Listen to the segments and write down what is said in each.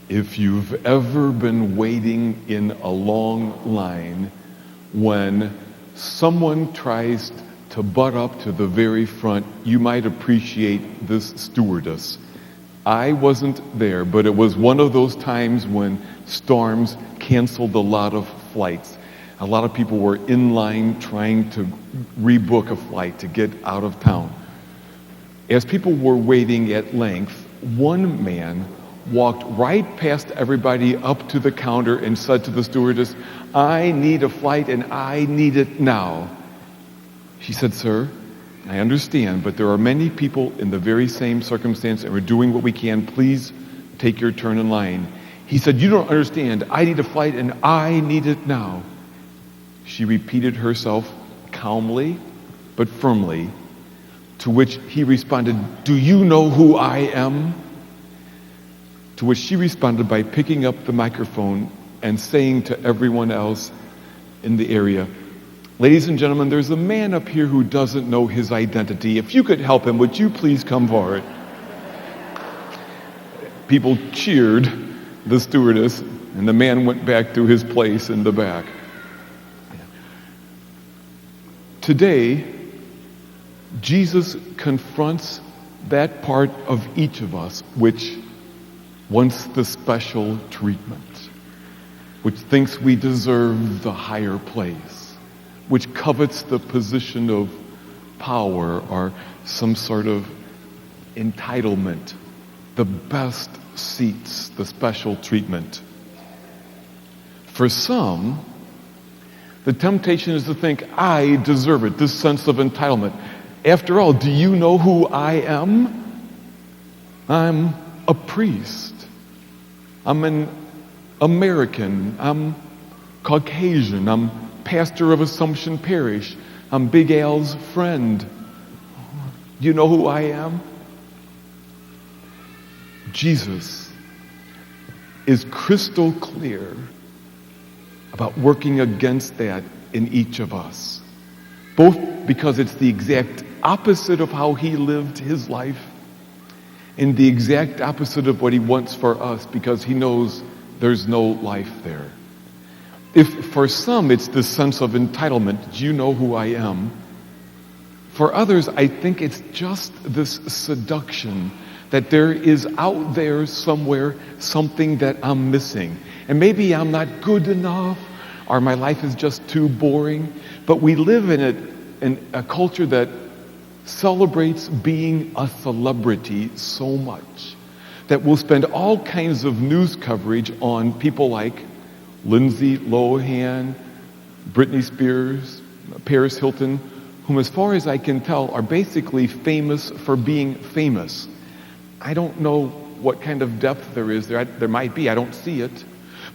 If you've ever been waiting in a long line when someone tries to butt up to the very front, you might appreciate this stewardess. I wasn't there, but it was one of those times when storms canceled a lot of flights. A lot of people were in line trying to rebook a flight to get out of town. As people were waiting at length, one man walked right past everybody up to the counter and said to the stewardess, "I need a flight and I need it now." She said, "Sir, I understand, but there are many people in the very same circumstance and we're doing what we can. Please take your turn in line." He said, "You don't understand. I need a flight and I need it now." She repeated herself calmly but firmly, to which he responded, "Do you know who I am?" To which she responded by picking up the microphone and saying to everyone else in the area, "Ladies and gentlemen, there's a man up here who doesn't know his identity. If you could help him, would you please come forward?" People cheered the stewardess, and the man went back to his place in the back. Today, Jesus confronts that part of each of us which wants the special treatment, which thinks we deserve the higher place, which covets the position of power or some sort of entitlement, the best seats, the special treatment. For some, the temptation is to think, "I deserve it," this sense of entitlement. After all, do you know who I am? I'm a priest. I'm an American. I'm Caucasian. I'm pastor of Assumption Parish. I'm Big Al's friend. You know who I am? Jesus is crystal clear about working against that in each of us, both because it's the exact opposite of how he lived his life and the exact opposite of what he wants for us, because he knows there's no life there. If for some it's this sense of entitlement, do you know who I am? For others, I think it's just this seduction that there is out there somewhere something that I'm missing. And maybe I'm not good enough, or my life is just too boring. But we live in a culture that celebrates being a celebrity so much that we'll spend all kinds of news coverage on people like Lindsay Lohan, Britney Spears, Paris Hilton, whom, as far as I can tell, are basically famous for being famous. I don't know what kind of depth there is there. There might be. I don't see it.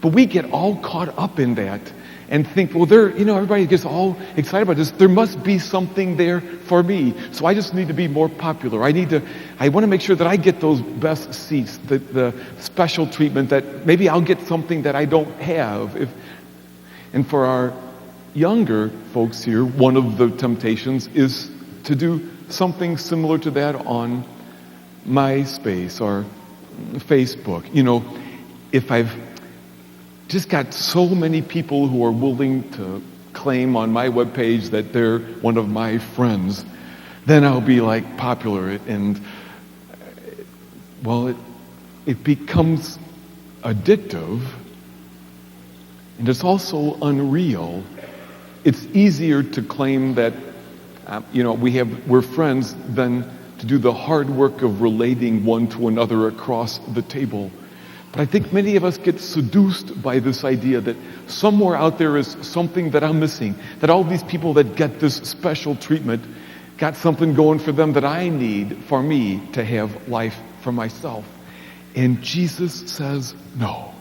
But we get all caught up in that and think, well, everybody gets all excited about this. There must be something there for me. So I just need to be more popular. I want to make sure that I get those best seats, the special treatment, that maybe I'll get something that I don't have. And for our younger folks here, one of the temptations is to do something similar to that on MySpace or Facebook. If I've just got so many people who are willing to claim on my webpage that they're one of my friends, then I'll be like popular. And well, it becomes addictive, and it's also unreal. It's easier to claim that we're friends than to do the hard work of relating one to another across the table. But I think many of us get seduced by this idea that somewhere out there is something that I'm missing, that all these people that get this special treatment got something going for them that I need for me to have life for myself. And Jesus says, no.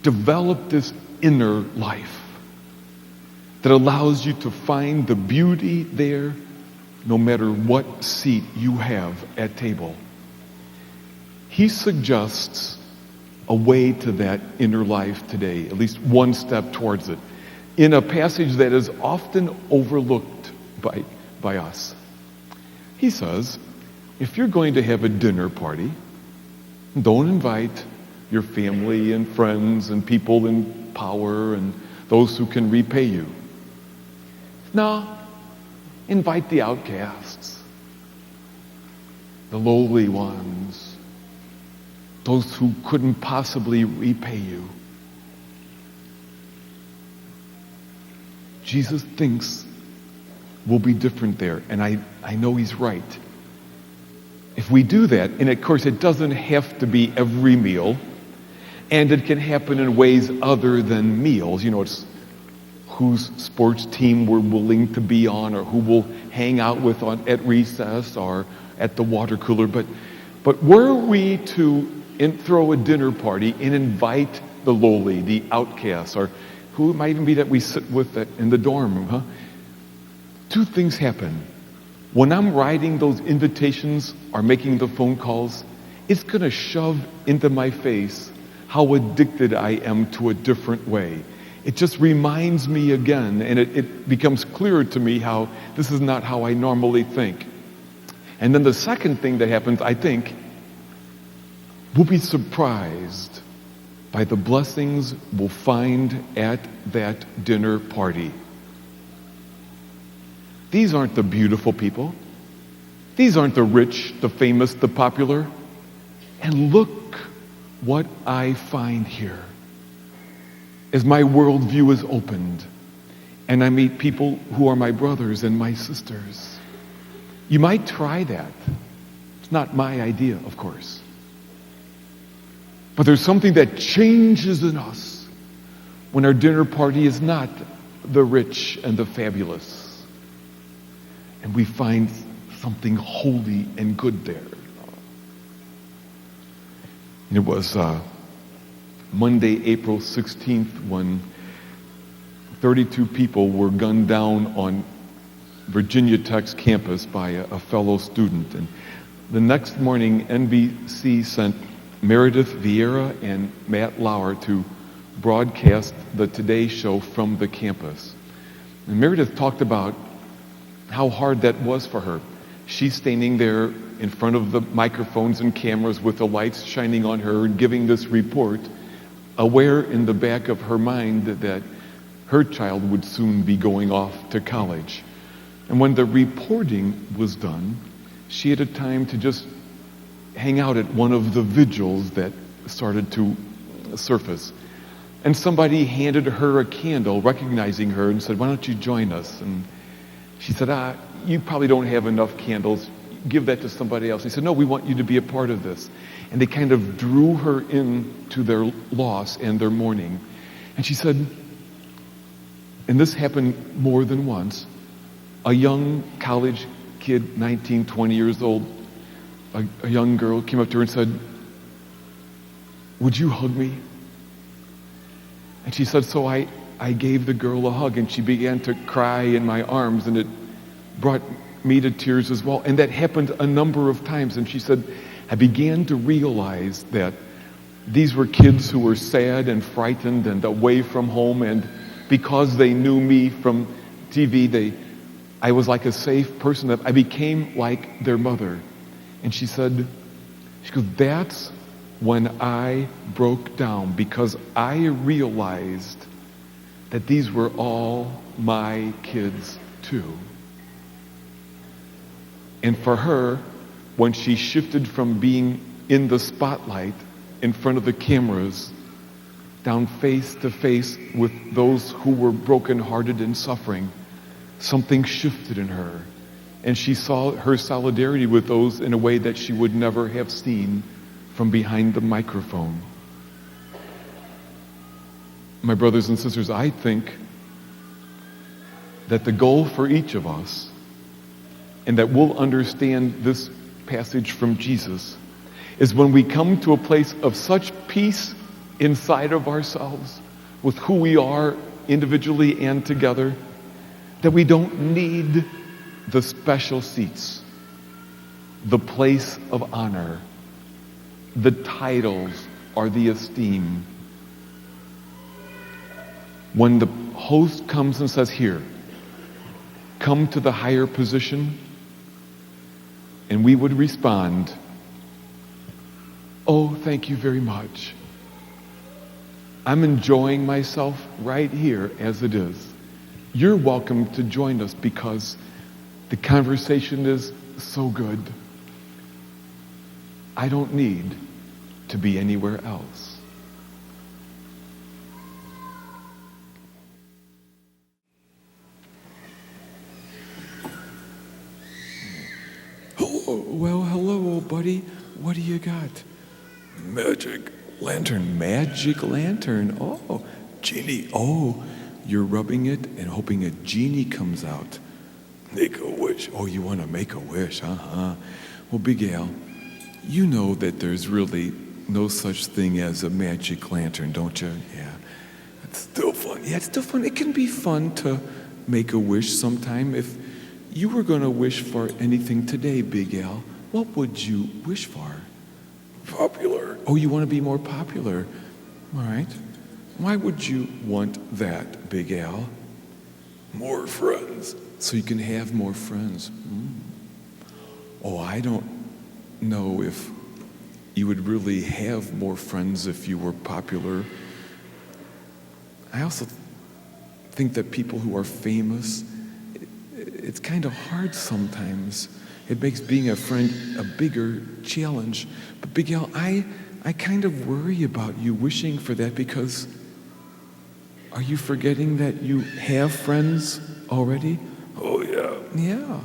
Develop this inner life that allows you to find the beauty there no matter what seat you have at table. He suggests a way to that inner life today, at least one step towards it, in a passage that is often overlooked by us. He says, if you're going to have a dinner party, Don't invite your family and friends and people in power and those who can repay you. No, invite the outcasts, the lowly ones, those who couldn't possibly repay you. Jesus thinks we'll be different there, and I know he's right. If we do that, and of course it doesn't have to be every meal, and it can happen in ways other than meals. It's whose sports team we're willing to be on, or who we'll hang out with at recess or at the water cooler. But were we to throw a dinner party and invite the lowly, the outcasts, or who it might even be that we sit with in the dorm room, two things happen. When I'm writing those invitations or making the phone calls, it's going to shove into my face how addicted I am to a different way. It just reminds me again, and it becomes clearer to me how this is not how I normally think. And then the second thing that happens, I think, we'll be surprised by the blessings we'll find at that dinner party. These aren't the beautiful people. These aren't the rich, the famous, the popular. And look what I find here. As my worldview is opened and I meet people who are my brothers and my sisters. You might try that. It's not my idea, of course. But there's something that changes in us when our dinner party is not the rich and the fabulous. And we find something holy and good there. It was Monday, April 16th, when 32 people were gunned down on Virginia Tech's campus by a fellow student. And the next morning, NBC sent Meredith Vieira and Matt Lauer to broadcast the Today Show from the campus. And Meredith talked about how hard that was for her. She's standing there in front of the microphones and cameras with the lights shining on her and giving this report, aware in the back of her mind that her child would soon be going off to college. And when the reporting was done, she had a time to just hang out at one of the vigils that started to surface. And somebody handed her a candle, recognizing her, and said, "Why don't you join us?" And she said, "You probably don't have enough candles. Give that to somebody else." He said, "No, we want you to be a part of this." And they kind of drew her into their loss and their mourning. And she said, and this happened more than once, a young college kid, 19, 20 years old, a young girl came up to her and said, "Would you hug me?" And she said, so I gave the girl a hug, and she began to cry in my arms, and it brought me to tears as well. And that happened a number of times. And she said, I began to realize that these were kids who were sad and frightened and away from home, and because they knew me from TV, I was like a safe person. I became like their mother. And she goes, that's when I broke down, because I realized that these were all my kids too. And for her, when she shifted from being in the spotlight in front of the cameras down face to face with those who were brokenhearted and suffering, something shifted in her. And she saw her solidarity with those in a way that she would never have seen from behind the microphone. My brothers and sisters, I think that the goal for each of us, and that we'll understand this passage from Jesus, is when we come to a place of such peace inside of ourselves with who we are individually and together, that we don't need the special seats, the place of honor, the titles, or the esteem. When the host comes and says, here, come to the higher position, and we would respond, Oh, thank you very much. I'm enjoying myself right here as it is. You're welcome to join us because the conversation is so good. I don't need to be anywhere else. Well, hello, old buddy. What do you got? Magic lantern. Oh, genie. Oh, you're rubbing it and hoping a genie comes out. Make a wish. Oh, you want to make a wish, uh-huh. Well, Big Al, you know that there's really no such thing as a magic lantern, don't you? Yeah. It's still fun. Yeah, it's still fun. It can be fun to make a wish sometime. If you were going to wish for anything today, Big Al, what would you wish for? Popular. Oh, you want to be more popular. All right. Why would you want that, Big Al? More friends. So you can have more friends. Oh, I don't know if you would really have more friends if you were popular. I also think that people who are famous, it's kind of hard sometimes. It makes being a friend a bigger challenge. But Big Al, I kind of worry about you wishing for that because are you forgetting that you have friends already? Oh, yeah. Yeah.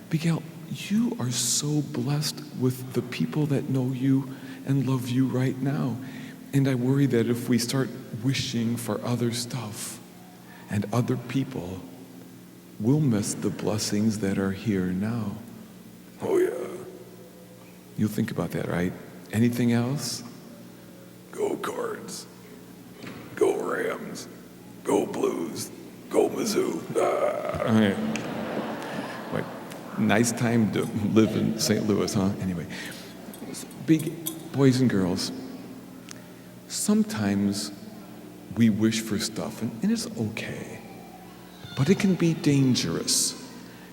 Big Al, you are so blessed with the people that know you and love you right now. And I worry that if we start wishing for other stuff and other people, we'll miss the blessings that are here now. Oh, yeah. You'll think about that, right? Anything else? Go Cards. Go Rams. Go Blues. Go Mizzou. All right. Wait, nice time to live in St. Louis, huh? Anyway, big boys and girls, sometimes we wish for stuff, and it's okay. But it can be dangerous,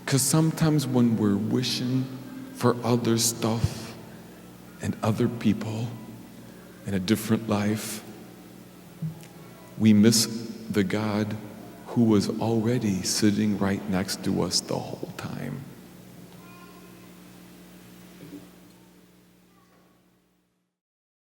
because sometimes when we're wishing for other stuff and other people and a different life, we miss the God who was already sitting right next to us the whole time.